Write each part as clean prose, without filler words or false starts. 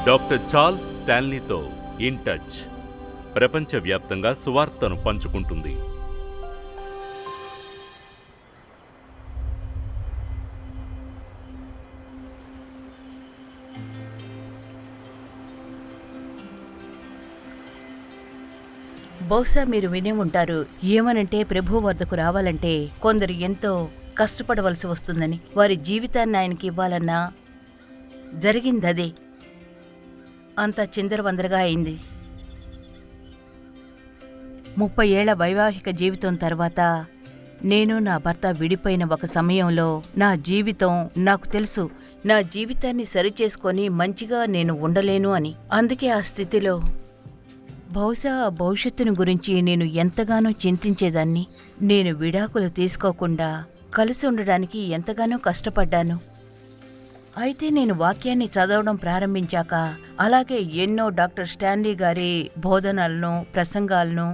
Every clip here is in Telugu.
డాక్టర్ చార్ల్స్ స్టాన్లీతో ఇన్ టచ్ ప్రపంచవ్యాప్తంగా సువార్తను పంచుకుంటుంది. బహుశా మీరు వినే ఉంటారు, ఏమనంటే ప్రభు వద్దకు రావాలంటే కొందరు ఎంతో కష్టపడవలసి వస్తుందని. వారి జీవితాన్ని ఆయనకి ఇవ్వాలన్నా జరిగిందదే. అంత చిందరవందరగా అయింది. 30 ఏళ్ల వైవాహిక జీవితం తర్వాత నేను నా భర్త విడిపోయిన ఒక సమయంలో నా జీవితం, నాకు తెలుసు నా జీవితాన్ని సరిచేసుకొని మంచిగా నేను ఉండలేను అని. అందుకే ఆ స్థితిలో బహుశా భవిష్యత్తును గురించి నేను ఎంతగానో చింతించేదాన్ని. నేను విడాకులు తీసుకోకుండా కలిసి ఉండడానికి ఎంతగానో కష్టపడ్డాను. అయితే నేను వాక్యాన్ని చదవడం ప్రారంభించాక, అలాగే ఎన్నో డాక్టర్ స్టాన్లీ గారి బోధనలను, ప్రసంగాలను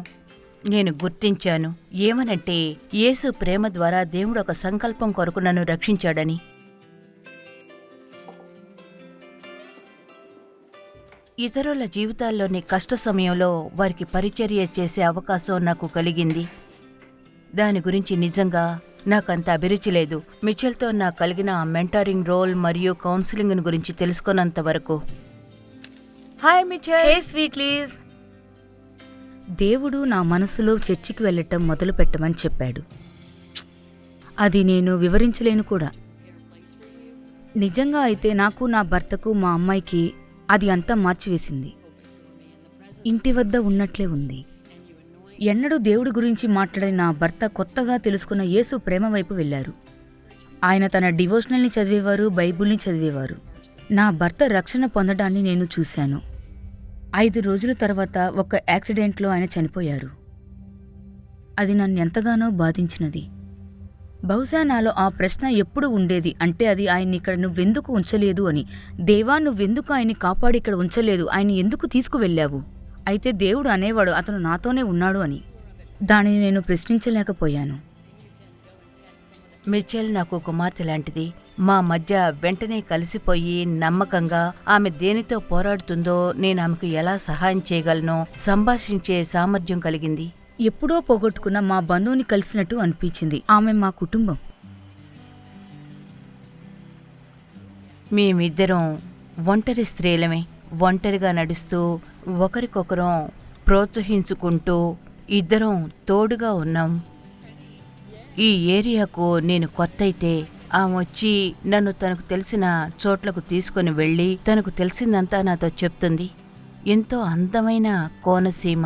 నేను గుర్తించాను. ఏమనంటే యేసు ప్రేమ ద్వారా దేవుడు ఒక సంకల్పం కొరకు నన్ను రక్షించాడని. ఇతరుల జీవితాల్లోని కష్ట సమయంలో వారికి పరిచర్య చేసే అవకాశం నాకు కలిగింది. దాని గురించి నిజంగా నాకంత అభిరుచి లేదు. మిచెల్తో నాకు కలిగిన మెంటరింగ్ రోల్ మరియు కౌన్సిలింగ్ గురించి తెలుసుకున్నంత వరకు. Hi Michelle. Hey sweeties. దేవుడు నా మనసులో చర్చికి వెళ్ళటం మొదలు పెట్టమని చెప్పాడు. అది నేను వివరించలేను కూడా. నిజంగా అయితే నాకు, నా భర్తకు, మా అమ్మాయికి అది అంతా మార్చివేసింది. ఇంటి వద్ద ఉన్నట్లే ఉంది. ఎన్నడూ దేవుడి గురించి మాట్లాడిన నా భర్త కొత్తగా తెలుసుకున్న యేసు ప్రేమ వైపు వెళ్లారు. ఆయన తన డివోషనల్ని చదివేవారు, బైబుల్ని చదివేవారు. నా భర్త రక్షణ పొందడాన్ని నేను చూశాను. 5 రోజుల తర్వాత ఒక యాక్సిడెంట్లో ఆయన చనిపోయారు. అది నన్నెంతగానో బాధించినది. బహుశా నాలో ఆ ప్రశ్న ఎప్పుడు ఉండేది అంటే, అది ఆయన్ని ఇక్కడ నువ్వెందుకు ఉంచలేదు అని. దేవా, నువ్వెందుకు ఆయన్ని కాపాడి ఇక్కడ ఉంచలేదు? ఆయన ఎందుకు తీసుకువెళ్ళావు? అయితే దేవుడు అనేవాడు, అతను నాతోనే ఉన్నాడు అని. దానిని నేను ప్రశ్నించలేకపోయాను. మిచెల్ నాకు కుమార్తె లాంటిది. మా మధ్య వెంటనే కలిసిపోయి నమ్మకంగా ఆమె దేనితో పోరాడుతుందో, నేను ఆమెకు ఎలా సహాయం చేయగలనో సంభాషించే సామర్థ్యం కలిగింది. ఎప్పుడో పోగొట్టుకున్న మా బంధువుని కలిసినట్టు అనిపించింది. ఆమె మా కుటుంబం. మేమిద్దరం ఒంటరి స్త్రీలమే. ఒంటరిగా నడుస్తూ ఒకరికొకరం ప్రోత్సహించుకుంటూ ఇద్దరం తోడుగా ఉన్నాం. ఈ ఏరియాకు నేను కొత్తయితే ఆమె వచ్చి నన్ను తనకు తెలిసిన చోట్లకు తీసుకుని వెళ్ళి తనకు తెలిసిందంతా నాతో చెప్తుంది. ఎంతో అందమైన కోనసీమ.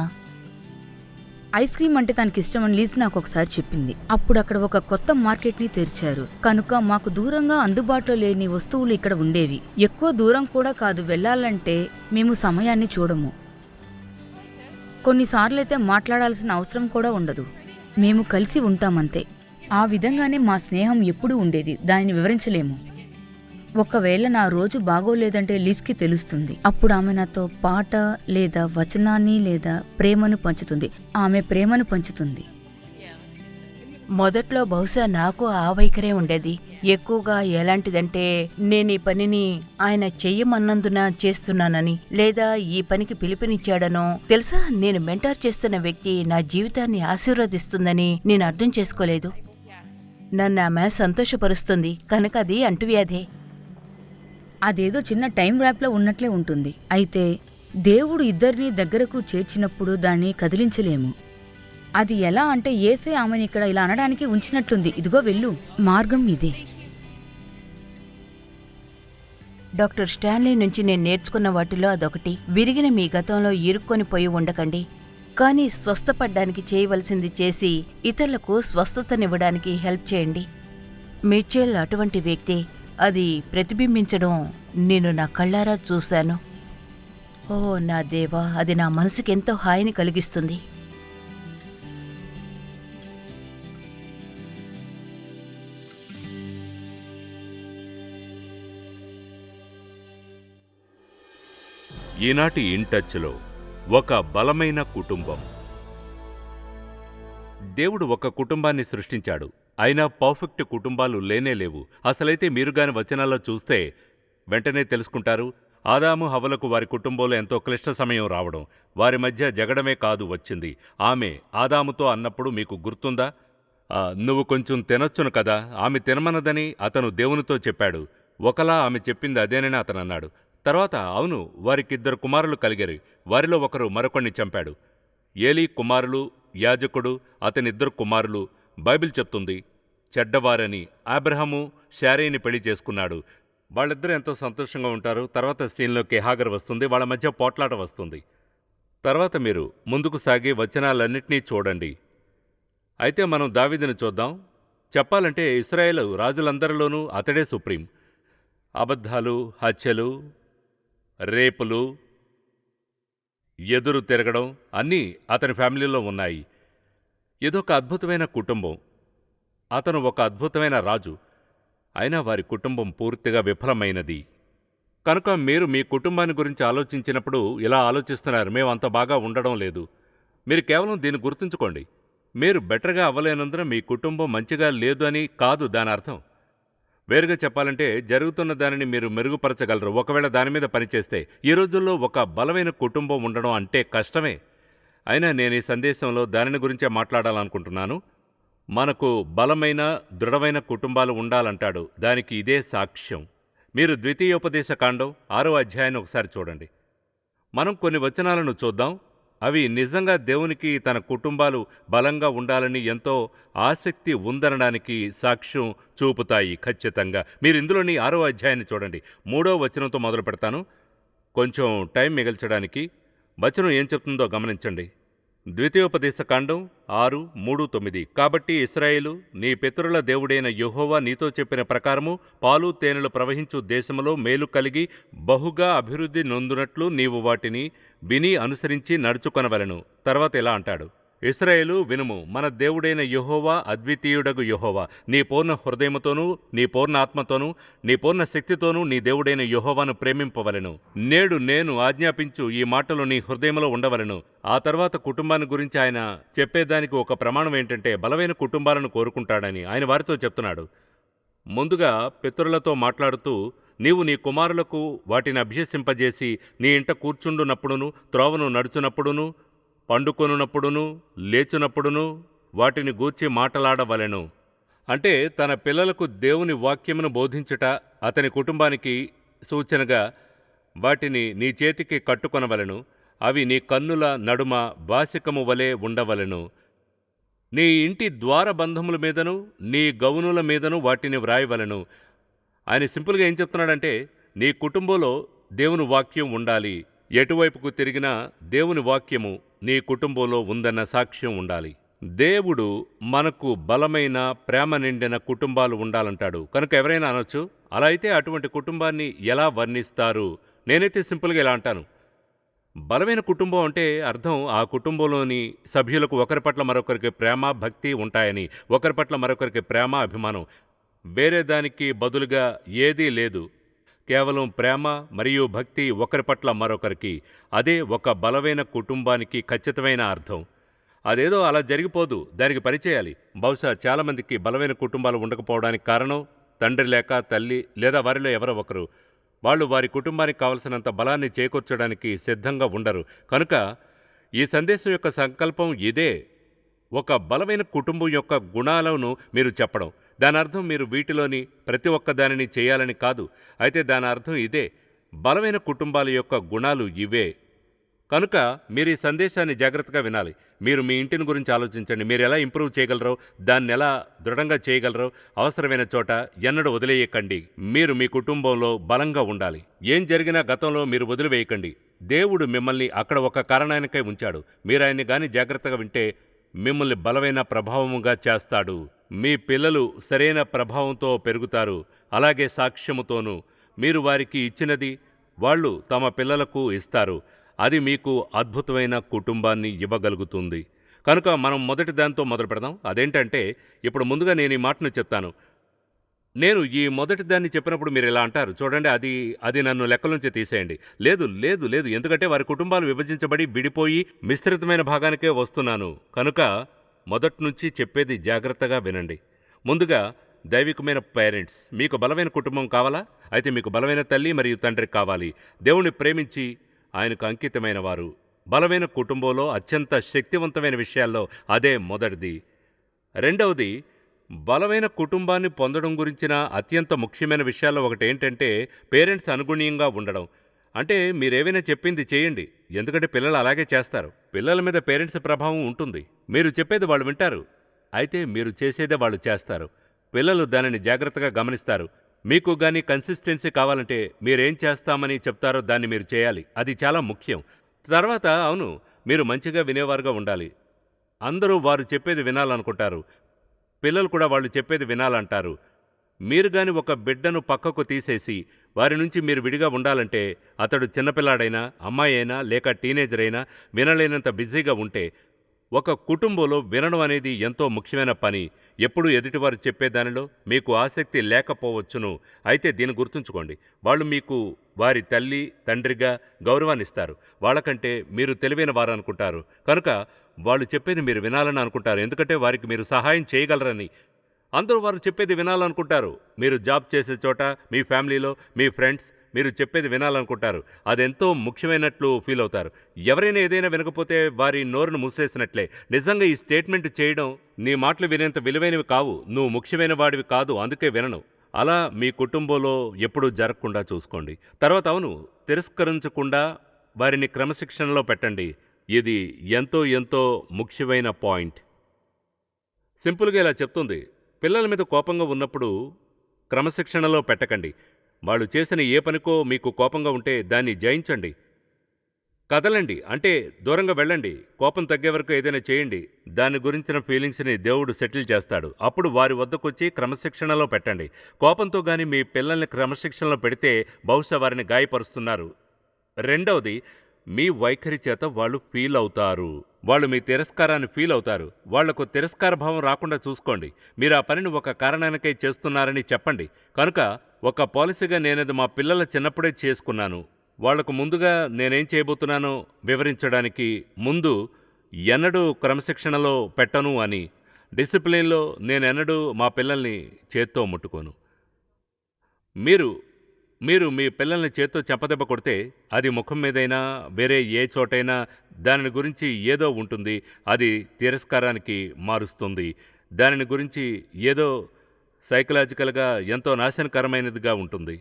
ఐస్ క్రీమ్ అంటే తనకిష్టమని లీజ్ నాకు ఒకసారి చెప్పింది. అప్పుడు అక్కడ ఒక కొత్త మార్కెట్ని తెరిచారు కనుక మాకు దూరంగా అందుబాటులో లేని వస్తువులు ఇక్కడ ఉండేవి. ఎక్కువ దూరం కూడా కాదు వెళ్ళాలంటే. మేము సమయాన్ని చూడము. కొన్నిసార్లైతే మాట్లాడాల్సిన అవసరం కూడా ఉండదు. మేము కలిసి ఉంటామంతే. ఆ విధంగానే మా స్నేహం ఎప్పుడూ ఉండేది. దానిని వివరించలేము. ఒకవేళ నా రోజు బాగోలేదంటే లీజ్కి తెలుస్తుంది. అప్పుడు ఆమె నాతో పాట లేదా వచనాన్ని లేదా ప్రేమను పంచుతుంది. ఆమె ప్రేమను పంచుతుంది. మొదట్లో బహుశా నాకు ఆ వైఖరే ఉండేది. ఎక్కువగా ఎలాంటిదంటే, నేను ఈ పనిని ఆయన చెయ్యమన్నందున చేస్తున్నానని, లేదా ఈ పనికి పిలుపునిచ్చాడనో. తెలుసా, నేను మెంటార్ చేస్తున్న వ్యక్తి నా జీవితాన్ని ఆశీర్వదిస్తుందని నేను అర్థం చేసుకోలేదు. నన్ను ఆమె సంతోషపరుస్తుంది కనుక అది అంటువ్యాధే. అదేదో చిన్న టైం ర్యాప్లో ఉన్నట్లే ఉంటుంది. అయితే దేవుడు ఇద్దరినీ దగ్గరకు చేర్చినప్పుడు దాన్ని కదిలించలేము. అది ఎలా అంటే, యేసే ఆమెని ఇక్కడ ఇలా అనడానికి ఉంచినట్లుంది. ఇదిగో వెళ్ళు, మార్గం ఇదే. డాక్టర్ స్టాన్లీ నుంచి నేను నేర్చుకున్న వాటిలో అదొకటి. విరిగిన మీ గతంలో ఇరుక్కొని పోయి ఉండకండి, కానీ స్వస్థపడ్డానికి చేయవలసింది చేసి ఇతరులకు స్వస్థతనివ్వడానికి హెల్ప్ చేయండి. మిచెల్ అటువంటి వ్యక్తి. అది ప్రతిబింబించడం నేను నా కళ్ళారా చూశాను. ఓ నా దేవా, అది నా మనసుకెంతో హాయిని కలిగిస్తుంది. ఈనాటి ఇన్ టచ్లో ఒక బలమైన కుటుంబం. దేవుడు ఒక కుటుంబాన్ని సృష్టించాడు. అయినా పర్ఫెక్ట్ కుటుంబాలు లేనేలేవు. అసలైతే మీరుగాని వచనాల్లో చూస్తే వెంటనే తెలుసుకుంటారు, ఆదాము హవ్వలకు వారి కుటుంబంలో ఎంతో క్లిష్ట సమయం రావడం, వారి మధ్య జగడమే కాదు వచ్చింది. ఆమె ఆదాముతో అన్నప్పుడు మీకు గుర్తుందా? నువ్వు కొంచెం తినొచ్చును కదా. ఆమె తినమన్నదని అతను దేవునితో చెప్పాడు. ఒకలా ఆమె చెప్పింది అదేనని అతను అన్నాడు. తర్వాత అవును, వారికిద్దరు కుమారులు కలిగారు. వారిలో ఒకరు మరొకడిని చంపాడు. ఏలీ కుమారులు, యాజకుడు, అతనిద్దరు కుమారులు. బైబిల్ చెప్తుంది చెడ్డవారని. అబ్రహాము శారేని పెళ్లి చేసుకున్నాడు. వాళ్ళిద్దరూ ఎంతో సంతోషంగా ఉంటారు. తర్వాత సీన్లోకి హాగర్ వస్తుంది. వాళ్ళ మధ్య పోట్లాట వస్తుంది. తర్వాత మీరు ముందుకు సాగి వచనాలన్నింటినీ చూడండి. అయితే మనం దావీదుని చూద్దాం. చెప్పాలంటే ఇశ్రాయేలు రాజులందరిలోనూ అతడే సుప్రీం. అబద్ధాలు, హత్యలు, రేపులు, ఎదురు తిరగడం అన్నీ అతని ఫ్యామిలీలో ఉన్నాయి. ఇదొక అద్భుతమైన కుటుంబం. అతను ఒక అద్భుతమైన రాజు. అయినా వారి కుటుంబం పూర్తిగా విఫలమైనది. కనుక మీరు మీ కుటుంబాన్ని గురించి ఆలోచించినప్పుడు ఇలా ఆలోచిస్తున్నారు, మేము అంత బాగా ఉండడం లేదు. మీరు కేవలం దీన్ని గుర్తుంచుకోండి. మీరు బెటర్గా అవ్వలేనందున మీ కుటుంబం మంచిగా లేదు అని కాదు దాని అర్థం. వేరుగా చెప్పాలంటే జరుగుతున్న దానిని మీరు మెరుగుపరచగలరు ఒకవేళ దాని మీద పనిచేస్తే. ఈ రోజుల్లో ఒక బలమైన కుటుంబం ఉండడం అంటే కష్టమే. అయినా నేను ఈ సందేశంలో దానిని గురించే మాట్లాడాలనుకుంటున్నాను. మనకు బలమైన దృఢమైన కుటుంబాలు ఉండాలంటాడు. దానికి ఇదే సాక్ష్యం. మీరు ద్వితీయోపదేశ కాండం 6వ అధ్యాయాన్ని ఒకసారి చూడండి. మనం కొన్ని వచనాలను చూద్దాం. అవి నిజంగా దేవునికి తన కుటుంబాలు బలంగా ఉండాలని ఎంతో ఆసక్తి ఉందనడానికి సాక్ష్యం చూపుతాయి ఖచ్చితంగా. మీరు ఇందులోని 6వ అధ్యాయాన్ని చూడండి. 3వ వచనంతో మొదలు పెడతాను కొంచెం టైం మిగల్చడానికి. వచనం ఏం చెప్తుందో గమనించండి. ద్వితీయోపదేశ కాండం 6:3-9. కాబట్టి ఇశ్రాయేలు, నీ పితరుల దేవుడైన యెహోవా నీతో చెప్పిన ప్రకారము పాలు తేనెలు ప్రవహించు దేశములో మేలు కలిగి బహుగా అభివృద్ధి నొందునట్లు నీవు వాటిని విని అనుసరించి నడుచుకొనవలెను. తర్వాత ఇలా అంటాడు, ఇశ్రాయేలు వినుము, మన దేవుడైన యెహోవా అద్వితీయుడగు యెహోవా. నీ పూర్ణ హృదయముతోనూ నీ పూర్ణ ఆత్మతోనూ నీ పూర్ణ శక్తితోనూ నీ దేవుడైన యెహోవాను ప్రేమింపవలెను. నేడు నేను ఆజ్ఞాపించు ఈ మాటలు నీ హృదయంలో ఉండవలెను. ఆ తర్వాత కుటుంబాన్ని గురించి ఆయన చెప్పేదానికి ఒక ప్రమాణం ఏంటంటే బలమైన కుటుంబాలను కోరుకుంటాడని ఆయన వారితో చెప్తున్నాడు. ముందుగా పితరులతో మాట్లాడుతూ, నీవు నీ కుమారులకు వాటిని అభ్యసింపజేసి నీ ఇంట కూర్చుండునప్పుడును త్రోవను నడుచునప్పుడును పండుకొనున్నప్పుడును లేచునప్పుడును వాటిని గూర్చి మాటలాడవలెను. అంటే తన పిల్లలకు దేవుని వాక్యమును బోధించుట అతని కుటుంబానికి సూచనగా వాటిని నీ చేతికి కట్టుకొనవలెను. అవి నీ కన్నుల నడుమ బాసికము వలె ఉండవలెను. నీ ఇంటి ద్వారబంధముల మీదను నీ గౌనుల మీదను వాటిని వ్రాయవలెను. ఆయన సింపుల్గా ఏం చెప్తున్నాడంటే నీ కుటుంబంలో దేవుని వాక్యం ఉండాలి. ఎటువైపుకు తిరిగినా దేవుని వాక్యము నీ కుటుంబంలో ఉందన్న సాక్ష్యం ఉండాలి. దేవుడు మనకు బలమైన ప్రేమ నిండిన కుటుంబాలు ఉండాలంటాడు. కనుక ఎవరైనా అనొచ్చు, అలా అయితే అటువంటి కుటుంబాన్ని ఎలా వర్ణిస్తారు? నేనైతే సింపుల్గా ఇలా అంటాను, బలమైన కుటుంబం అంటే అర్థం ఆ కుటుంబంలోని సభ్యులకు ఒకరి పట్ల మరొకరికి ప్రేమ భక్తి ఉంటాయని. ఒకరి పట్ల మరొకరికి ప్రేమ అభిమానం, వేరే దానికి బదులుగా ఏదీ లేదు. కేవలం ప్రేమ మరియు భక్తి ఒకరి పట్ల మరొకరికి. అదే ఒక బలమైన కుటుంబానికి ఖచ్చితమైన అర్థం. అదేదో అలా జరిగిపోదు, దానికి పనిచేయాలి. బహుశా చాలామందికి బలమైన కుటుంబాలు ఉండకపోవడానికి కారణం తండ్రి లేక తల్లి లేదా వారిలో ఎవరో ఒకరు. వాళ్ళు వారి కుటుంబానికి కావలసినంత బలాన్ని చేకూర్చడానికి సిద్ధంగా ఉండరు. కనుక ఈ సందేశం యొక్క సంకల్పం ఇదే, ఒక బలమైన కుటుంబం యొక్క గుణాలను మీరు చెప్పడం. దాని అర్థం మీరు వీటిలోని ప్రతి ఒక్క దానిని చేయాలని కాదు. అయితే దాని అర్థం ఇదే, బలమైన కుటుంబాల యొక్క గుణాలు ఇవే. కనుక మీరు ఈ సందేశాన్ని జాగ్రత్తగా వినాలి. మీరు మీ ఇంటిని గురించి ఆలోచించండి. మీరు ఎలా ఇంప్రూవ్ చేయగలరో, దాన్ని ఎలా దృఢంగా చేయగలరో, అవసరమైన చోట ఎన్నడూ వదిలేయకండి. మీరు మీ కుటుంబంలో బలంగా ఉండాలి. ఏం జరిగినా గతంలో మీరు వదిలివేయకండి. దేవుడు మిమ్మల్ని అక్కడ ఒక కారణానికై ఉంచాడు. మీరు ఆయన్ని గాని జాగ్రత్తగా వింటే మిమ్మల్ని బలమైన ప్రభావముగా చేస్తాడు. మీ పిల్లలు సరైన ప్రభావంతో పెరుగుతారు. అలాగే సాక్ష్యముతోనూ. మీరు వారికి ఇచ్చినది వాళ్ళు తమ పిల్లలకు ఇస్తారు. అది మీకు అద్భుతమైన కుటుంబాన్ని ఇవ్వగలుగుతుంది. కనుక మనం మొదటి దాంతో మొదలు పెడదాం. అదేంటంటే, ఇప్పుడు ముందుగా నేను ఈ మాటను చెప్తాను. నేను ఈ మొదటి దాన్ని చెప్పినప్పుడు మీరు ఇలా అంటారు, చూడండి అది నన్ను లెక్కల నుంచి తీసేయండి. లేదు లేదు లేదు, ఎందుకంటే వారి కుటుంబాలు విభజించబడి విడిపోయి మిశ్రితమైన భాగానికే వస్తున్నాను. కనుక మొదటి నుంచి చెప్పేది జాగ్రత్తగా వినండి. ముందుగా దైవికమైన పేరెంట్స్. మీకు బలమైన కుటుంబం కావాలా? అయితే మీకు బలమైన తల్లి మరియు తండ్రి కావాలి. దేవుణ్ణి ప్రేమించి ఆయనకు అంకితమైన వారు. బలమైన కుటుంబంలో అత్యంత శక్తివంతమైన విషయాల్లో అదే మొదటిది. రెండవది, బలమైన కుటుంబాన్ని పొందడం గురించిన అత్యంత ముఖ్యమైన విషయాల్లో ఒకటేంటంటే పేరెంట్స్ అనుగుణ్యంగా ఉండడం. అంటే మీరేవైనా చెప్పింది చేయండి, ఎందుకంటే పిల్లలు అలాగే చేస్తారు. పిల్లల మీద పేరెంట్స్ ప్రభావం ఉంటుంది. మీరు చెప్పేది వాళ్ళు వింటారు, అయితే మీరు చేసేదే వాళ్ళు చేస్తారు. పిల్లలు దానిని జాగ్రత్తగా గమనిస్తారు. మీకు గాని కన్సిస్టెన్సీ కావాలంటే మీరేం చేస్తామని చెప్తారో దాన్ని మీరు చేయాలి. అది చాలా ముఖ్యం. తర్వాత అవును, మీరు మంచిగా వినేవారుగా ఉండాలి. అందరూ వారు చెప్పేది వినాలనుకుంటారు, పిల్లలు కూడా వాళ్ళు చెప్పేది వినాలంటారు. మీరు గాని ఒక బిడ్డను పక్కకు తీసేసి వారి నుంచి మీరు విడిగా ఉండాలంటే, అతడు చిన్నపిల్లాడైనా, అమ్మాయి అయినా, లేక టీనేజర్ అయినా వినలేనంత బిజీగా ఉంటే, ఒక కుటుంబంలో వినడం అనేది ఎంతో ముఖ్యమైన పని. ఎప్పుడూ ఎదుటివారు చెప్పేదానిలో మీకు ఆసక్తి లేకపోవచ్చును. అయితే దీన్ని గుర్తుంచుకోండి, వాళ్ళు మీకు వారి తల్లి, తండ్రిగా గౌరవాన్నిస్తారు. వాళ్ళకంటే మీరు తెలివైన వారు అనుకుంటారు. కనుక వాళ్ళు చెప్పేది మీరు వినాలని అనుకుంటారు, ఎందుకంటే వారికి మీరు సహాయం చేయగలరని. అందరూ వారు చెప్పేది వినాలనుకుంటారు. మీరు జాబ్ చేసే చోట, మీ ఫ్యామిలీలో, మీ ఫ్రెండ్స్ మీరు చెప్పేది వినాలనుకుంటారు. అదెంతో ముఖ్యమైనట్లు ఫీల్ అవుతారు. ఎవరైనా ఏదైనా వినకపోతే వారి నోరును మూసేసినట్లే. నిజంగా ఈ స్టేట్మెంట్ చేయడం, నీ మాటలు వినేంత విలువైనవి కావు, నువ్వు ముఖ్యమైన వాడివి కాదు, అందుకే వినను, అలా మీ కుటుంబంలో ఎప్పుడూ జరగకుండా చూసుకోండి. తర్వాత అవును, తిరస్కరించకుండా వారిని క్రమశిక్షణలో పెట్టండి. ఇది ఎంతో ఎంతో ముఖ్యమైన పాయింట్. సింపుల్గా ఇలా చెప్తుంది, పిల్లల మీద కోపంగా ఉన్నప్పుడు క్రమశిక్షణలో పెట్టకండి. వాళ్ళు చేసిన ఏ పనికో మీకు కోపంగా ఉంటే దాన్ని జయించండి. కదలండి, అంటే దూరంగా వెళ్ళండి. కోపం తగ్గే వరకు ఏదైనా చేయండి. దాని గురించిన ఫీలింగ్స్ని దేవుడు సెటిల్ చేస్తాడు. అప్పుడు వారి వద్దకొచ్చి క్రమశిక్షణలో పెట్టండి. కోపంతో గాని మీ పిల్లల్ని క్రమశిక్షణలో పెడితే బహుశా వారిని గాయపరుస్తున్నారు. రెండవది, మీ వైఖరి చేత వాళ్ళు ఫీల్ అవుతారు. వాళ్ళు మీ తిరస్కారాన్ని ఫీల్ అవుతారు. వాళ్లకు తిరస్కార భావం రాకుండా చూసుకోండి. మీరు ఆ పనిని ఒక కారణానికై చేస్తున్నారని చెప్పండి. కనుక ఒక పాలసీగా నేనది మా పిల్లల చిన్నప్పుడే చేసుకున్నాను. వాళ్లకు ముందుగా నేనేం చేయబోతున్నానో వివరించడానికి ముందు ఎన్నడూ క్రమశిక్షణలో పెట్టను అని. డిసిప్లిన్లో నేనెన్నడూ మా పిల్లల్ని చేత్తో ముట్టుకోను. మీరు మీ పిల్లల్ని చేత్తో చెంపదెబ్బ కొడితే అది ముఖం మీదైనా వేరే ఏ చోటైనా దానిని గురించి ఏదో ఉంటుంది. అది తిరస్కారానికి మారుస్తుంది. దానిని గురించి ఏదో సైకలాజికల్గా ఎంతో నాశనకరమైనదిగా ఉంటుంది.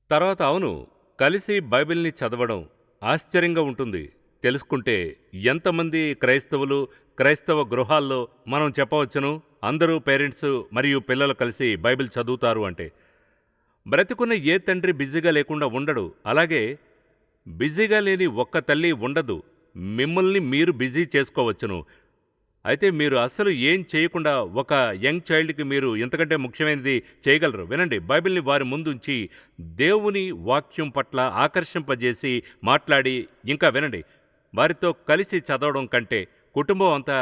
తర్వాత అవును, కలిసి బైబిల్ని చదవడం ఆశ్చర్యంగా ఉంటుంది. తెలుసుకుంటే ఎంతమంది క్రైస్తవ గృహాల్లో మనం చెప్పవచ్చును, అందరూ పేరెంట్స్ మరియు పిల్లలు కలిసి బైబిల్ చదువుతారు అంటే. బ్రతికున్న ఏ తండ్రి బిజీగా లేకుండా ఉండడు. అలాగే బిజీగా లేని ఒక్క తల్లి ఉండదు. మిమ్మల్ని మీరు బిజీ చేసుకోవచ్చును. అయితే మీరు అస్సలు ఏం చేయకుండా ఒక యంగ్ చైల్డ్కి మీరు ఇంతకంటే ముఖ్యమైనది చేయగలరు. వినండి, బైబిల్ని వారి ముందుంచి దేవుని వాక్యం పట్ల ఆకర్షింపజేసి మాట్లాడి, ఇంకా వినండి, వారితో కలిసి చదవడం కంటే కుటుంబం అంతా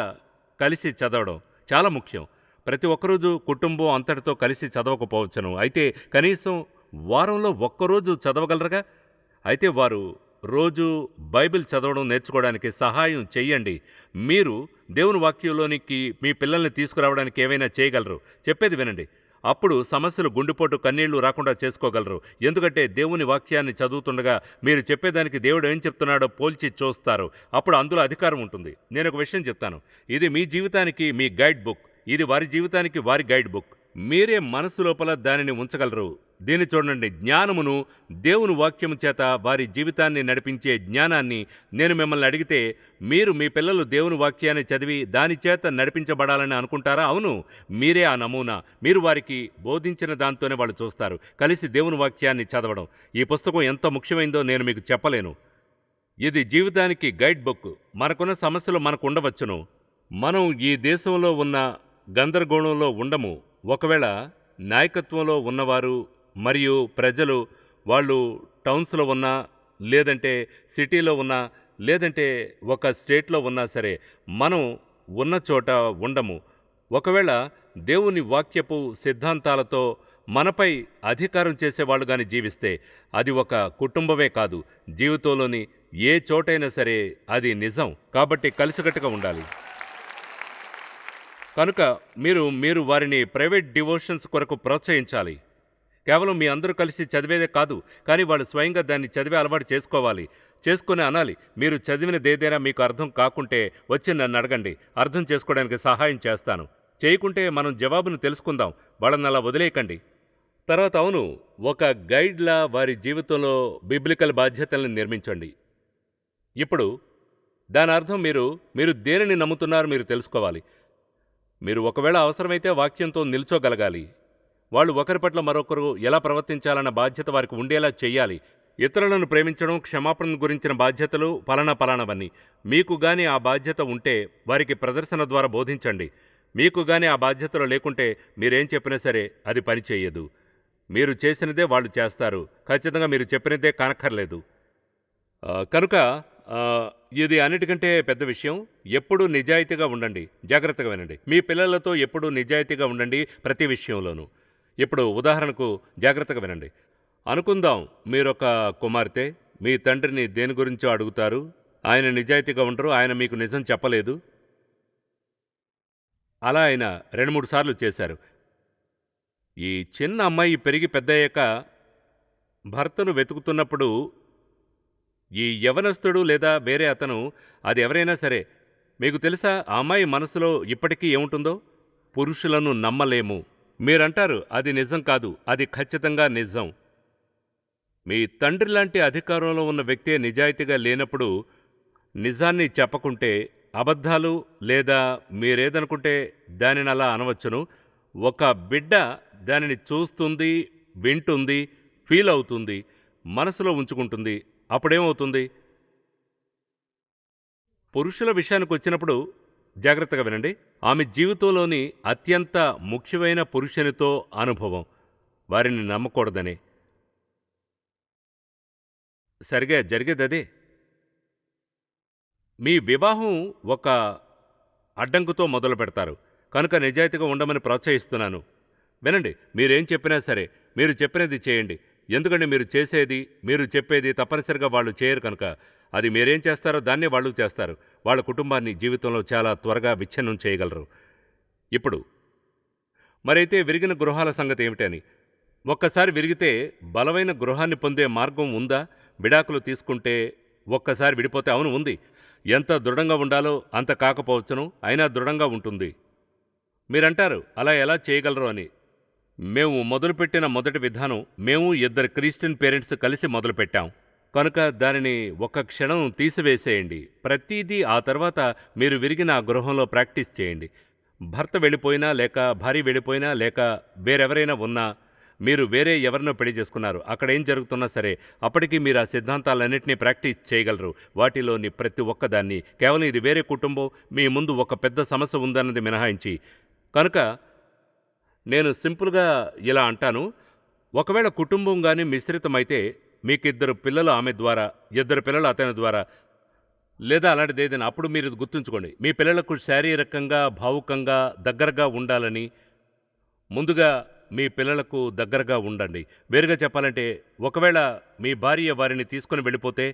కలిసి చదవడం చాలా ముఖ్యం. ప్రతి ఒక్కరోజు కుటుంబం అంతటితో కలిసి చదవకపోవచ్చును, అయితే కనీసం వారంలో ఒక్కరోజు చదవగలరుగా. అయితే వారు రోజు బైబిల్ చదవడం నేర్చుకోవడానికి సహాయం చెయ్యండి. మీరు దేవుని వాక్యంలోనికి మీ పిల్లల్ని తీసుకురావడానికి ఏమైనా చేయగలరు. చెప్పేది వినండి. అప్పుడు సమస్యలు, గుండెపోటు, కన్నీళ్లు రాకుండా చేసుకోగలరు. ఎందుకంటే దేవుని వాక్యాన్ని చదువుతుండగా మీరు చెప్పేదానికి దేవుడు ఏం చెప్తున్నాడో పోల్చి చూస్తారు. అప్పుడు అందులో అధికారం ఉంటుంది. నేను ఒక విషయం చెప్తాను, ఇది మీ జీవితానికి మీ గైడ్ బుక్, ఇది వారి జీవితానికి వారి గైడ్ బుక్. మీరే మనసు లోపల దానిని ఉంచగలరు. దీన్ని చూడండి, జ్ఞానమును, దేవుని వాక్యము చేత వారి జీవితాన్ని నడిపించే జ్ఞానాన్ని నేను మిమ్మల్ని అడిగితే మీరు మీ పిల్లలు దేవుని వాక్యాన్ని చదివి దాని చేత నడిపించబడాలని అనుకుంటారా? అవును, మీరే ఆ నమూనా. మీరు వారికి బోధించిన దాంతోనే వాళ్ళు చూస్తారు. కలిసి దేవుని వాక్యాన్ని చదవడం. ఈ పుస్తకం ఎంత ముఖ్యమైందో నేను మీకు చెప్పలేను. ఇది జీవితానికి గైడ్ బుక్. మనకున్న సమస్యలు మనకు ఉండవచ్చును. మనం ఈ దేశంలో ఉన్న గందరగోళంలో ఉండము. ఒకవేళ నాయకత్వంలో ఉన్నవారు మరియు ప్రజలు వాళ్ళు టౌన్స్లో ఉన్నా, లేదంటే సిటీలో ఉన్నా, లేదంటే ఒక స్టేట్లో ఉన్నా సరే, మనం ఉన్న చోట ఉండము. ఒకవేళ దేవుని వాక్యపు సిద్ధాంతాలతో మనపై అధికారం చేసేవాళ్ళు గాని జీవిస్తే అది ఒక కుటుంబమే కాదు, జీవితంలోని ఏ చోటైనా సరే అది నిజం. కాబట్టి కలిసికట్టుగా ఉండాలి. కనుక మీరు వారిని ప్రైవేట్ డివోషన్స్ కొరకు ప్రోత్సహించాలి. కేవలం మీ అందరూ కలిసి చదివేదే కాదు, కానీ వాళ్ళు స్వయంగా దాన్ని చదివే అలవాటు చేసుకోవాలి. చేసుకుని అనాలి, మీరు చదివినదేదైనా మీకు అర్థం కాకుంటే వచ్చి నన్ను అడగండి, అర్థం చేసుకోవడానికి సహాయం చేస్తాను. చేయకుంటే మనం జవాబును తెలుసుకుందాం, వాళ్ళని అలా వదిలేయకండి. తర్వాత అవును, ఒక గైడ్లా వారి జీవితంలో బిబ్లికల్ బాధ్యతలను నిర్మించండి. ఇప్పుడు దాని అర్థం మీరు దేనిని నమ్ముతున్నారో మీరు తెలుసుకోవాలి. మీరు ఒకవేళ అవసరమైతే వాక్యంతో నిల్చోగలగాలి. వాళ్ళు ఒకరి పట్ల మరొకరు ఎలా ప్రవర్తించాలన్న బాధ్యత వారికి ఉండేలా చెయ్యాలి. ఇతరులను ప్రేమించడం, క్షమాపణ గురించిన బాధ్యతలు పలానావన్నీ. మీకు గాని ఆ బాధ్యత ఉంటే వారికి ప్రదర్శన ద్వారా బోధించండి. మీకు గాని ఆ బాధ్యతలు లేకుంటే మీరేం చెప్పినా సరే అది పనిచేయదు. మీరు చేసినదే వాళ్ళు చేస్తారు. ఖచ్చితంగా మీరు చెప్పినదే కానక్కర్లేదు. కనుక ఇది అన్నిటికంటే పెద్ద విషయం. ఎప్పుడూ నిజాయితీగా ఉండండి. జాగ్రత్తగా వినండి. మీ పిల్లలతో ఎప్పుడూ నిజాయితీగా ఉండండి ప్రతి విషయంలోనూ. ఇప్పుడు ఉదాహరణకు జాగ్రత్తగా వినండి. అనుకుందాం, మీరొక కుమార్తె, మీ తండ్రిని దేని గురించో అడుగుతారు. ఆయన నిజాయితీగా ఉండరు, ఆయన మీకు నిజం చెప్పలేదు. అలా ఆయన 2-3 సార్లు చేశారు. ఈ చిన్న అమ్మాయి పెరిగి పెద్దయ్యాక భర్తను వెతుకుతున్నప్పుడు ఈ యవనస్తుడు లేదా వేరే అతను, అది ఎవరైనా సరే, మీకు తెలుసా ఆ అమ్మాయి మనసులో ఇప్పటికీ ఏముంటుందో? పురుషులను నమ్మలేము. మీరంటారు అది నిజం కాదు, అది ఖచ్చితంగా నిజం. మీ తండ్రి లాంటి అధికారంలో ఉన్న వ్యక్తే నిజాయితీగా లేనప్పుడు నిజాన్ని చెప్పకుంటే, అబద్ధాలు లేదా మీరేదనుకుంటే దానిని అలా అనవచ్చును. ఒక బిడ్డ దానిని చూస్తుంది, వింటుంది, ఫీల్ అవుతుంది, మనసులో ఉంచుకుంటుంది. అప్పుడేమవుతుంది? పురుషుల విషయానికి వచ్చినప్పుడు జాగ్రత్తగా వినండి. ఆమె జీవితంలోని అత్యంత ముఖ్యమైన పురుషునితో అనుభవం. వారిని నమ్మకూడదనే. సరిగా జరిగేదదే. మీ వివాహం ఒక అడ్డంకుతో మొదలు పెడతారు. కనుక నిజాయితీగా ఉండమని ప్రోత్సహిస్తున్నాను. వినండి, మీరేం చెప్పినా సరే మీరు చెప్పినది చేయండి. ఎందుకంటే మీరు చెప్పేది తప్పనిసరిగా వాళ్ళు చేయరు కనుక. అది మీరేం చేస్తారో దాన్నే వాళ్ళు చేస్తారు. వాళ్ళ కుటుంబాన్ని జీవితంలో చాలా త్వరగా విచ్ఛిన్నం చేయగలరు. ఇప్పుడు మరైతే విరిగిన గృహాల సంగతి ఏమిటని. ఒక్కసారి విరిగితే బలమైన గృహాన్ని పొందే మార్గం ఉందా? విడాకులు తీసుకుంటే ఒక్కసారి విడిపోతే అవును ఉంది. ఎంత దృఢంగా ఉండాలో అంత కాకపోవచ్చును, అయినా దృఢంగా ఉంటుంది. మీరంటారు అలా ఎలా చేయగలరు అని. మేము మొదలుపెట్టిన మొదటి విధానం, మేము 2 క్రిస్టియన్ పేరెంట్స్ కలిసి మొదలుపెట్టాం. కనుక దానిని ఒక్క క్షణం తీసివేసేయండి. ప్రతిదీ ఆ తర్వాత మీరు విరిగిన ఆ గృహంలో ప్రాక్టీస్ చేయండి. భర్త వెళ్ళిపోయినా లేక భార్య వెళ్ళిపోయినా లేక వేరెవరైనా ఉన్నా, మీరు వేరే ఎవరినో పెళ్లి చేసుకున్నారు, అక్కడేం జరుగుతున్నా సరే అప్పటికీ మీరు ఆ సిద్ధాంతాలన్నింటినీ ప్రాక్టీస్ చేయగలరు. వాటిలోని ప్రతి ఒక్కదాన్ని. కేవలం ఇది వేరే కుటుంబం, మీ ముందు ఒక పెద్ద సమస్య ఉందన్నది మినహాయించి. కనుక నేను సింపుల్గా ఇలా అంటాను. ఒకవేళ కుటుంబం గాని మిశ్రితమైతే మీకు 2 పిల్లలు ఆమె ద్వారా, 2 పిల్లలు అతని ద్వారా, లేదా అలాంటిదేదైనా, అప్పుడు మీరు గుర్తుంచుకోండి, మీ పిల్లలకు శారీరకంగా భావుకంగా దగ్గరగా ఉండాలని ముందుగా మీ పిల్లలకు దగ్గరగా ఉండండి. వేరుగా చెప్పాలంటే, ఒకవేళ మీ భార్య వారిని తీసుకుని వెళ్ళిపోతే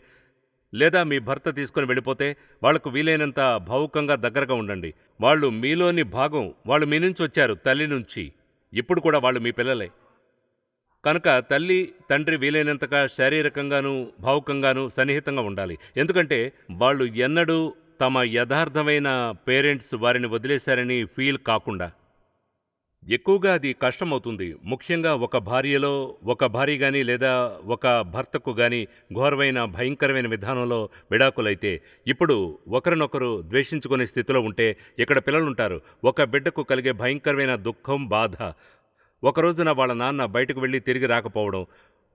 లేదా మీ భర్త తీసుకుని వెళ్ళిపోతే వాళ్లకు వీలైనంత భావుకంగా దగ్గరగా ఉండండి. వాళ్ళు మీలోని భాగం. వాళ్ళు మీ నుంచి వచ్చారు, తల్లి నుంచి. ఇప్పుడు కూడా వాళ్ళు మీ పిల్లలే. కనుక తల్లి తండ్రి వీలైనంతగా శారీరకంగానూ భావుకంగానూ సన్నిహితంగా ఉండాలి. ఎందుకంటే వాళ్ళు ఎన్నడూ తమ యథార్థమైన పేరెంట్స్ వారిని వదిలేశారని ఫీల్ కాకుండా. ఎక్కువగా అది కష్టమవుతుంది. ముఖ్యంగా ఒక భార్య గాని లేదా ఒక భర్తకు గాని ఘోరమైన భయంకరమైన విధానంలో విడాకులైతే, ఇప్పుడు ఒకరినొకరు ద్వేషించుకునే స్థితిలో ఉంటే ఇక్కడ పిల్లలుంటారు. ఒక బిడ్డకు కలిగే భయంకరమైన దుఃఖం, బాధ. ఒక రోజున వాళ్ళ నాన్న బయటకు వెళ్ళి తిరిగి రాకపోవడం,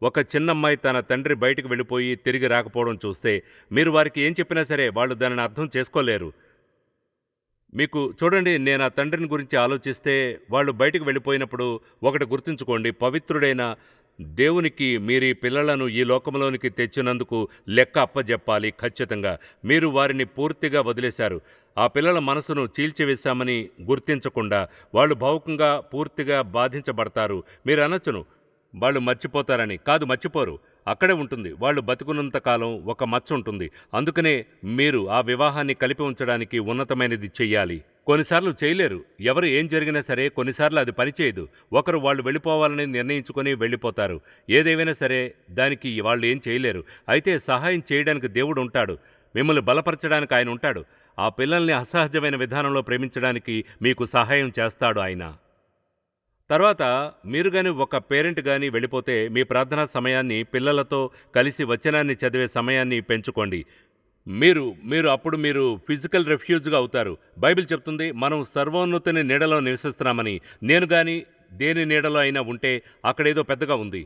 ఒక చిన్నమ్మాయి తన తండ్రి బయటకు వెళ్ళిపోయి తిరిగి రాకపోవడం చూస్తే మీరు వారికి ఏం చెప్పినా సరే వాళ్ళు దానిని అర్థం చేసుకోలేరు. మీకు చూడండి, నేను ఆ తండ్రిని గురించి ఆలోచిస్తే వాళ్ళు బయటకు వెళ్ళిపోయినప్పుడు ఒకటి గుర్తుంచుకోండి, పవిత్రుడైన దేవునికి మీరీ పిల్లలను ఈ లోకంలోనికి తెచ్చినందుకు లెక్క అప్పజెప్పాలి. ఖచ్చితంగా మీరు వారిని పూర్తిగా వదిలేశారు. ఆ పిల్లల మనసును చీల్చివేశామని గుర్తించకుండా వాళ్ళు భావుకంగా పూర్తిగా బాధించబడతారు. మీరు అనొచ్చును వాళ్ళు మర్చిపోతారని. కాదు, మర్చిపోరు. అక్కడే ఉంటుంది. వాళ్ళు బతుకున్నంతకాలం ఒక మచ్చ ఉంటుంది. అందుకనే మీరు ఆ వివాహాన్ని కలిపి ఉంచడానికి ఉన్నతమైనది చెయ్యాలి. కొన్నిసార్లు చేయలేరు. ఎవరు ఏం జరిగినా సరే కొన్నిసార్లు అది పనిచేయదు. ఒకరు వాళ్ళు వెళ్ళిపోవాలని నిర్ణయించుకొని వెళ్ళిపోతారు. ఏదేమైనా సరే దానికి వాళ్ళు ఏం చేయలేరు. అయితే సహాయం చేయడానికి దేవుడు ఉంటాడు. మిమ్మల్ని బలపరచడానికి ఆయన ఉంటాడు. ఆ పిల్లల్ని అసహజమైన విధానంలో ప్రేమించడానికి మీకు సహాయం చేస్తాడు ఆయన. తర్వాత మీరు గాని ఒక పేరెంట్ గాని వెళ్ళిపోతే మీ ప్రార్థనా సమయాన్ని పిల్లలతో కలిసి వచనాన్ని చదివే సమయాన్ని పెంచుకోండి. మీరు మీరు అప్పుడు మీరు ఫిజికల్ రెఫ్యూజ్గా అవుతారు. బైబిల్ చెప్తుంది మనం సర్వోన్నతుని నీడలో నివసిస్తున్నామని. నేను గాని దేని నీడలో అయినా ఉంటే అక్కడేదో పెద్దగా ఉంది.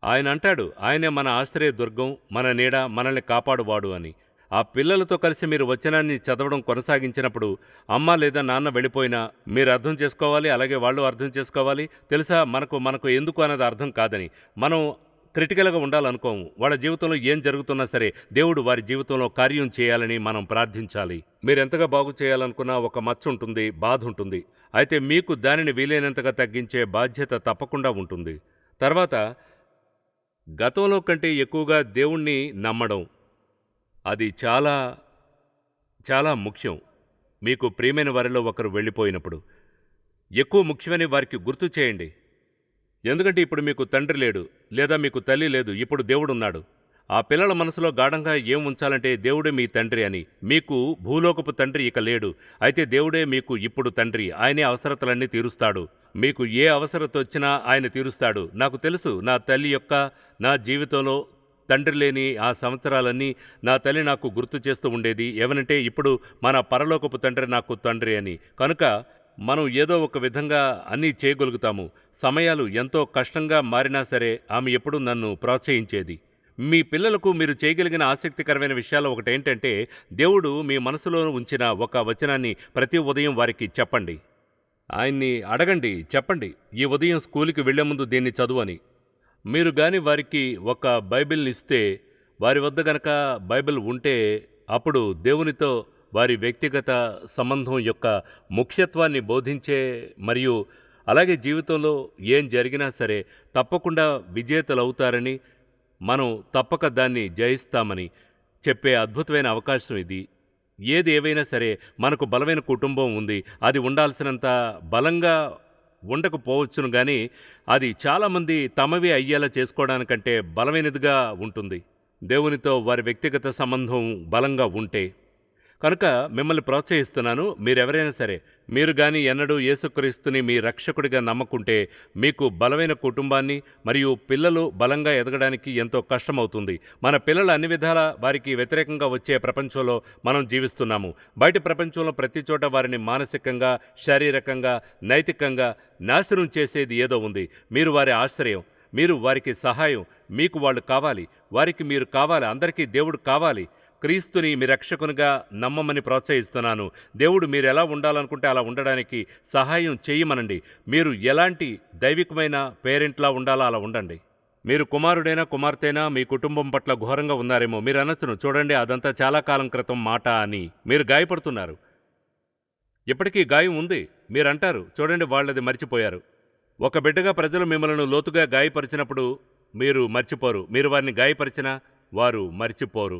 ఆయన అంటాడు ఆయనే మన ఆశ్రయ దుర్గం, మన నీడ, మనల్ని కాపాడువాడు అని. ఆ పిల్లలతో కలిసి మీరు వచనాన్ని చదవడం కొనసాగించినప్పుడు అమ్మ లేదా నాన్న వెళ్ళిపోయినా మీరు అర్థం చేసుకోవాలి, అలాగే వాళ్ళు అర్థం చేసుకోవాలి. తెలుసా మనకు ఎందుకు అన్నది అర్థం కాదని. మనం క్రిటికల్గా ఉండాలనుకోము. వాళ్ళ జీవితంలో ఏం జరుగుతున్నా సరే దేవుడు వారి జీవితంలో కార్యం చేయాలని మనం ప్రార్థించాలి. మీరెంతగా బాగు చేయాలనుకున్నా ఒక మచ్చ ఉంటుంది, బాధ ఉంటుంది. అయితే మీకు దానిని వీలైనంతగా తగ్గించే బాధ్యత తప్పకుండా ఉంటుంది. తర్వాత గతంలో కంటే ఎక్కువగా దేవుణ్ణి నమ్మడం, అది చాలా చాలా ముఖ్యం. మీకు ప్రియమైన వారిలో ఒకరు వెళ్ళిపోయినప్పుడు ఎక్కువ ముఖ్యమని వారికి గుర్తు చేయండి. ఎందుకంటే ఇప్పుడు మీకు తండ్రి లేడు, లేదా మీకు తల్లి లేదు, ఇప్పుడు దేవుడున్నాడు. ఆ పిల్లల మనసులో గాఢంగా ఏం ఉంచాలంటే దేవుడే మీ తండ్రి అని. మీకు భూలోకపు తండ్రి ఇక లేడు, అయితే దేవుడే మీకు ఇప్పుడు తండ్రి. ఆయనే అవసరతలన్నీ తీరుస్తాడు. మీకు ఏ అవసరత వచ్చినా ఆయన తీరుస్తాడు. నాకు తెలుసు నా తల్లి యొక్క నా జీవితంలో తండ్రి లేని ఆ సంవత్సరాలన్నీ నా తల్లి నాకు గుర్తు చేస్తూ ఉండేది. ఏమనంటే ఇప్పుడు మన పరలోకపు తండ్రి నాకు తండ్రి అని. కనుక మనం ఏదో ఒక విధంగా అన్నీ చేయగలుగుతాము. సమయాలు ఎంతో కష్టంగా మారినా సరే ఆమె ఎప్పుడూ నన్ను ప్రోత్సహించేది. మీ పిల్లలకు మీరు చేయగలిగిన ఆసక్తికరమైన విషయాలు ఒకటేంటంటే దేవుడు మీ మనసులో ఉంచిన ఒక వచనాన్ని ప్రతి ఉదయం వారికి చెప్పండి. ఆయన్ని అడగండి, చెప్పండి ఈ ఉదయం స్కూలుకి వెళ్లే ముందు దీన్ని చదువని. మీరు గాని వారికి ఒక బైబిల్ని ఇస్తే, వారి వద్ద గనక బైబిల్ ఉంటే అప్పుడు దేవునితో వారి వ్యక్తిగత సంబంధం యొక్క ముఖ్యత్వాన్ని బోధించే మరియు అలాగే జీవితంలో ఏం జరిగినా సరే తప్పకుండా విజేతలవుతారని, మనం తప్పక దాన్ని జయిస్తామని చెప్పే అద్భుతమైన అవకాశం ఇది. ఏది ఏవైనా సరే మనకు బలమైన కుటుంబం ఉంది. అది ఉండాల్సినంత బలంగా ఉండకపోవచ్చును గాని అది చాలామంది తమవి అయ్యేలా చేసుకోవడానికంటే బలమైనదిగా ఉంటుంది దేవునితో వారి వ్యక్తిగత సంబంధం బలంగా ఉంటే. కనుక మిమ్మల్ని ప్రోత్సహిస్తున్నాను. మీరెవరైనా సరే మీరు గాని ఎన్నడూ యేసుక్రీస్తుని మీ రక్షకుడిగా నమ్మకుంటే మీకు బలమైన కుటుంబాన్ని మరియు పిల్లలు బలంగా ఎదగడానికి ఎంతో కష్టమవుతుంది. మన పిల్లలు అన్ని విధాల వారికి వ్యతిరేకంగా వచ్చే ప్రపంచంలో మనం జీవిస్తున్నాము. బయట ప్రపంచంలో ప్రతి చోట వారిని మానసికంగా, శారీరకంగా, నైతికంగా నాశనం చేసేది ఏదో ఉంది. మీరు వారి ఆశ్రయం, మీరు వారికి సహాయం, మీకు వాళ్ళు కావాలి, వారికి మీరు కావాలి, అందరికీ దేవుడు కావాలి. క్రీస్తుని మీ రక్షకునిగా నమ్మమని ప్రోత్సహిస్తున్నాను. దేవుడు మీరు ఎలా ఉండాలనుకుంటే అలా ఉండడానికి సహాయం చేయమనండి. మీరు ఎలాంటి దైవికమైన పేరెంట్లా ఉండాలో అలా ఉండండి. మీరు కుమారుడైనా కుమార్తెనా మీ కుటుంబం పట్ల ఘోరంగా ఉన్నారేమో. మీరు అనొచ్చును, చూడండి అదంతా చాలా కాలం క్రితం మాట అని. మీరు గాయపడుతున్నారు. ఇప్పటికీ గాయం ఉంది. మీరంటారు, చూడండి వాళ్ళది మర్చిపోయారు. ఒక బిడ్డగా ప్రజలు మిమ్మల్ని లోతుగా గాయపరిచినప్పుడు మీరు మర్చిపోరు. మీరు వారిని గాయపరిచినా వారు మర్చిపోరు.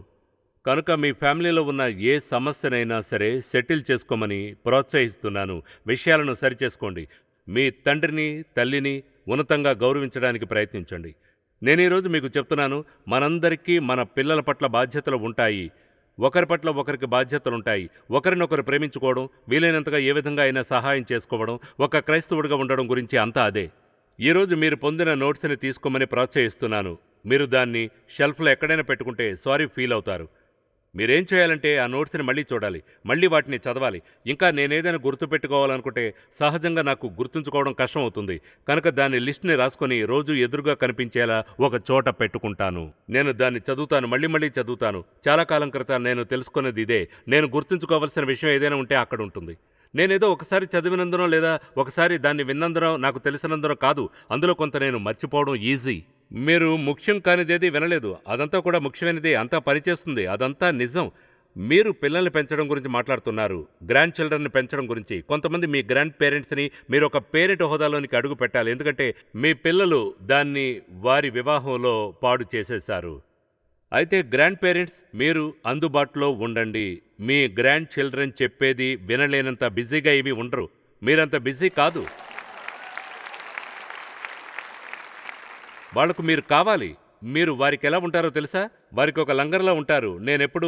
కనుక మీ ఫ్యామిలీలో ఉన్న ఏ సమస్యనైనా సరే సెటిల్ చేసుకోమని ప్రోత్సహిస్తున్నాను. విషయాలను సరిచేసుకోండి. మీ తండ్రిని, తల్లిని ఉన్నతంగా గౌరవించడానికి ప్రయత్నించండి. నేను ఈరోజు మీకు చెప్తున్నాను, మనందరికీ మన పిల్లల పట్ల బాధ్యతలు ఉంటాయి. ఒకరి పట్ల ఒకరికి బాధ్యతలుంటాయి. ఒకరినొకరు ప్రేమించుకోవడం, వీలైనంతగా ఏ విధంగా అయినా సహాయం చేసుకోవడం, ఒక క్రైస్తవుడిగా ఉండడం గురించి అంతా అదే. ఈరోజు మీరు పొందిన నోట్స్ని తీసుకోమని ప్రోత్సహిస్తున్నాను. మీరు దాన్ని షెల్ఫ్లో ఎక్కడైనా పెట్టుకుంటే సారీ ఫీల్ అవుతారు. మీరేం చేయాలంటే ఆ నోట్స్ని మళ్ళీ చూడాలి, మళ్ళీ వాటిని చదవాలి. ఇంకా నేనేదైనా గుర్తుపెట్టుకోవాలనుకుంటే సహజంగా నాకు గుర్తుంచుకోవడం కష్టం అవుతుంది. కనుక దాని లిస్ట్ని రాసుకొని రోజు ఎదురుగా కనిపించేలా ఒక చోట పెట్టుకుంటాను. నేను దాన్ని చదువుతాను, మళ్ళీ చదువుతాను. చాలా కాలం క్రితం నేను తెలుసుకున్నది ఇదే. నేను గుర్తుంచుకోవాల్సిన విషయం ఏదైనా ఉంటే అక్కడ ఉంటుంది. నేనేదో ఒకసారి చదివినందునో లేదా ఒకసారి దాన్ని విన్నందునో నాకు తెలిసినందునో కాదు. అందులో కొంత నేను మర్చిపోవడం ఈజీ. మీరు ముఖ్యం కానిదేది వినలేదు. అదంతా కూడా ముఖ్యమైనదే. అంతా పనిచేస్తుంది. అదంతా నిజం. మీరు పిల్లల్ని పెంచడం గురించి మాట్లాడుతున్నారు, గ్రాండ్ చిల్డ్రన్ని పెంచడం గురించి. కొంతమంది మీ గ్రాండ్ పేరెంట్స్ని మీరు ఒక పేరెంట్ హోదాలోనికి అడుగు పెట్టాలి. ఎందుకంటే మీ పిల్లలు దాన్ని వారి వివాహంలో పాడు చేసేశారు. అయితే గ్రాండ్ పేరెంట్స్ మీరు అందుబాటులో ఉండండి. మీ గ్రాండ్ చిల్డ్రన్ చెప్పేది వినలేనంత బిజీగా ఇవి ఉండరు. మీరంత బిజీ కాదు. వాళ్లకు మీరు కావాలి. మీరు వారికి ఎలా ఉంటారో తెలుసా? వారికి ఒక లంగర్లా ఉంటారు. నేనెప్పుడు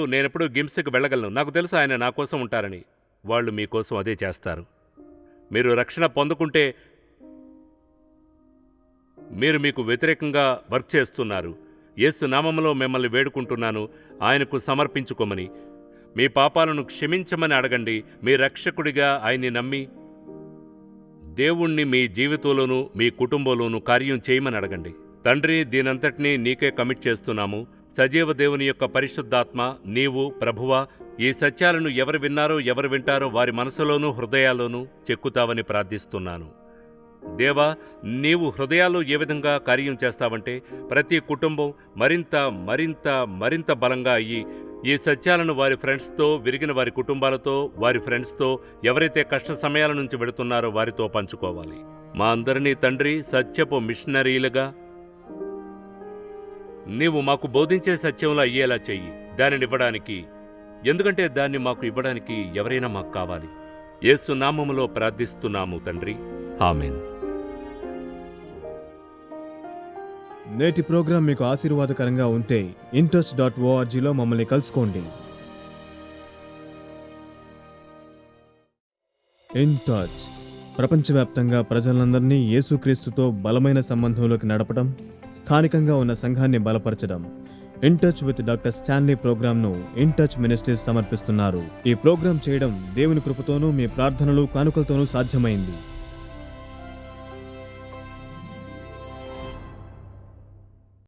గిమ్స్కి వెళ్ళగలను. నాకు తెలుసు ఆయన నా కోసం ఉంటారని. వాళ్ళు మీకోసం అదే చేస్తారు. మీరు రక్షణ పొందుకుంటే మీరు మీకు వ్యతిరేకంగా వర్క్ చేస్తున్నారు. యేసు నామములో మిమ్మల్ని వేడుకుంటున్నాను, ఆయనకు సమర్పించుకోమని, మీ పాపాలను క్షమించమని అడగండి. మీ రక్షకుడిగా ఆయన్ని నమ్మి దేవుణ్ణి మీ జీవితంలోనూ మీ కుటుంబంలోనూ కార్యం చేయమని అడగండి. తండ్రి, దీనంతటినీ నీకే కమిట్ చేస్తున్నాము. సజీవ దేవుని యొక్క పరిశుద్ధాత్మ, నీవు ప్రభువా, ఈ సత్యాలను ఎవరు విన్నారో ఎవరు వింటారో వారి మనసులోనూ హృదయాల్లోనూ చెక్కుతావని ప్రార్థిస్తున్నాను. దేవా, నీవు హృదయాల్లో ఏ విధంగా కార్యం చేస్తావంటే ప్రతి కుటుంబం మరింత మరింత మరింత బలంగా అయ్యి ఈ సత్యాలను వారి ఫ్రెండ్స్తో, విరిగిన వారి కుటుంబాలతో, వారి ఫ్రెండ్స్తో, ఎవరైతే కష్ట సమయాల నుంచి వెడుతున్నారో వారితో పంచుకోవాలి. మా అందరినీ తండ్రి సత్యపు మిషనరీలుగా నీవు మాకు బోధించే సత్యంలో అయ్యేలా చెయ్యి. దానినివ్వడానికి, ఎందుకంటే దాన్ని మాకు ఇవ్వడానికి ఎవరైనా మాకు కావాలి. యేసు నామములో ప్రార్థిస్తున్నాము తండ్రి, ఆమేన్. నేటి ప్రోగ్రాం మీకు ఆశీర్వాదకరంగా ఉంటే intouch.orgలో మమ్మల్ని కలుసుకోండి. InTouch ప్రపంచవ్యాప్తంగా ప్రజలందరినీ యేసుక్రీస్తుతో బలమైన సంబంధంలోకి నడపడం, స్థానికంగా ఉన్న సంఘాన్ని బలపరచడం. InTouch విత్ డాక్టర్ స్టాన్లీ ప్రోగ్రాంను InTouch మినిస్ట్రీస్ సమర్పిస్తున్నారు. ఈ ప్రోగ్రాం చేయడం దేవుని కృపతోనూ మీ ప్రార్థనలు కానుకలతోనూ సాధ్యమైంది.